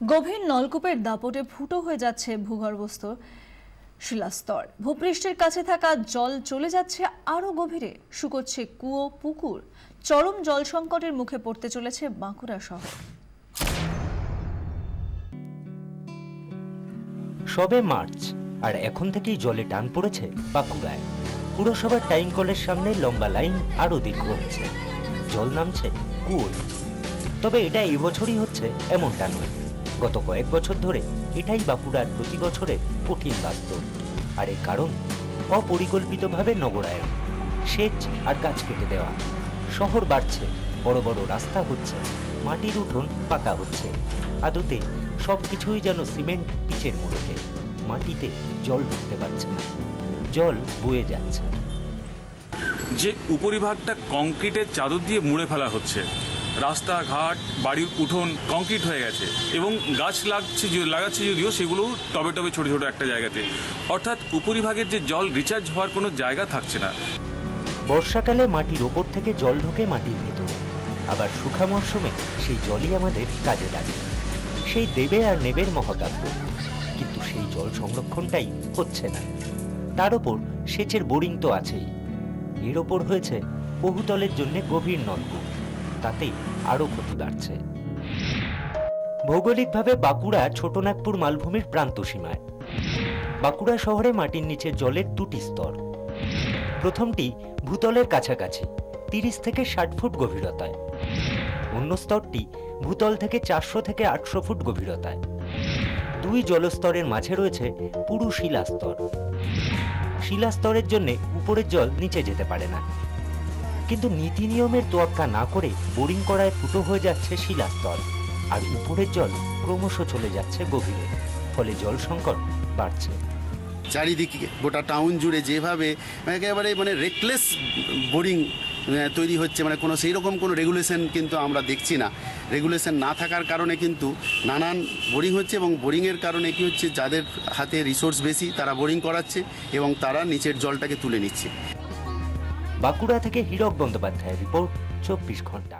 গভীর নলকূপের দাপটে ফুটো হয়ে যাচ্ছে ভূগর্ভস্থ শিলাস্তর। ভূপৃষ্ঠের কাছে থাকা জল চলে যাচ্ছে আরো গভীরে, শুকোচ্ছে কুয়ো, পুকুর। চরম জল সংকটের মুখে পড়তে চলেছে বাঁকুড়া শহর। সবে মার্চ, আর এখন থেকেই জলে টান পড়েছে বাঁকুড়ায়। পুরসভার টাইম কলের সামনে লম্বা লাইন আরো দীর্ঘ হচ্ছে, জল নামছে কুয়োয়। তবে এটা এবছরই হচ্ছে এমনটা নয়, গত কয়েক বছর ধরে এটাই বাঁকুড়ার প্রতি বছরের কঠিন বাস্তব। আর এর কারণ অপরিকল্পিতভাবে নগরায়ন, সেচ আর গাছ কেটে দেওয়া। শহর বাড়ছে, বড় বড় রাস্তা হচ্ছে, মাটির উঠোন পাকা হচ্ছে। আদতে সবকিছুই যেন সিমেন্ট পিচের মোড়কে, মাটিতে জল ঢুকতে পারছে না, জল বয়ে যাচ্ছে। যে উপরিভাগটা কংক্রিটের চাদর দিয়ে মুড়ে ফেলা হচ্ছে, রাস্তাঘাট, বাড়ির উঠোন কংক্রিট হয়ে গেছে এবং গাছ লাগাচ্ছে যদিও সেগুলো টবে টবে ছোট ছোট একটা জায়গাতে, অর্থাৎ উপরিভাগের যে জল রিচার্জ হওয়ার কোনো জায়গা থাকছে না। বর্ষাকালে মাটির ওপর থেকে জল ঢোকে মাটির ভেতরে, আবার শুখা মরশুমে সেই জলই আমাদের কাজে লাগে। সেই দেবে আর নেবের মহাকাব্য, কিন্তু সেই জল সংরক্ষণটাই হচ্ছে না। তার ওপর সেচের বোরিং তো আছেই, এর ওপর হয়েছে বহুতলের জন্য গভীর নলকূপ, তাতে আরো ক্ষতি বাড়ছে। ভৌগোলিকভাবে বাঁকুড়া ছোটনাগপুর মালভূমির প্রান্ত সীমায়। বাঁকুড়া শহরে মাটির নিচে জলের দুটি স্তর। প্রথমটি ভূতলের কাছাকাছি 30 থেকে 60 ফুট গভীরতায়, অন্য স্তরটি ভূতল থেকে 400 থেকে 800 ফুট গভীরতায়। দুই জলস্তরের মাঝে রয়েছে পুরু শিলাস্তর। শিলাস্তরের জন্য উপরের জল নিচে যেতে পারে না, কিন্তু নীতি নিয়মের তোয়াক্কা না করে বোরিং করায় ফুটো হয়ে যাচ্ছে শিলাস্তর, আর উপরের জল ক্রমশ চলে যাচ্ছে গভীরে, ফলে জল সংকট বাড়ছে। চারিদিকে গোটা টাউন জুড়ে যেভাবে একেবারে রেকলেস বোরিং তৈরি হচ্ছে, কোনো সেই রকম কোনো রেগুলেশন কিন্তু আমরা দেখছি না। রেগুলেশন না থাকার কারণে কিন্তু নানান বোরিং হচ্ছে, এবং বোরিংয়ের কারণে কি হচ্ছে, যাদের হাতে রিসোর্স বেশি তারা বোরিং করাচ্ছে এবং তারা নিচের জলটাকে তুলে নিচ্ছে। বাঁকুড়া থেকে হীরক বন্দ্যোপাধ্যায়ের রিপোর্ট, 24 ঘন্টা।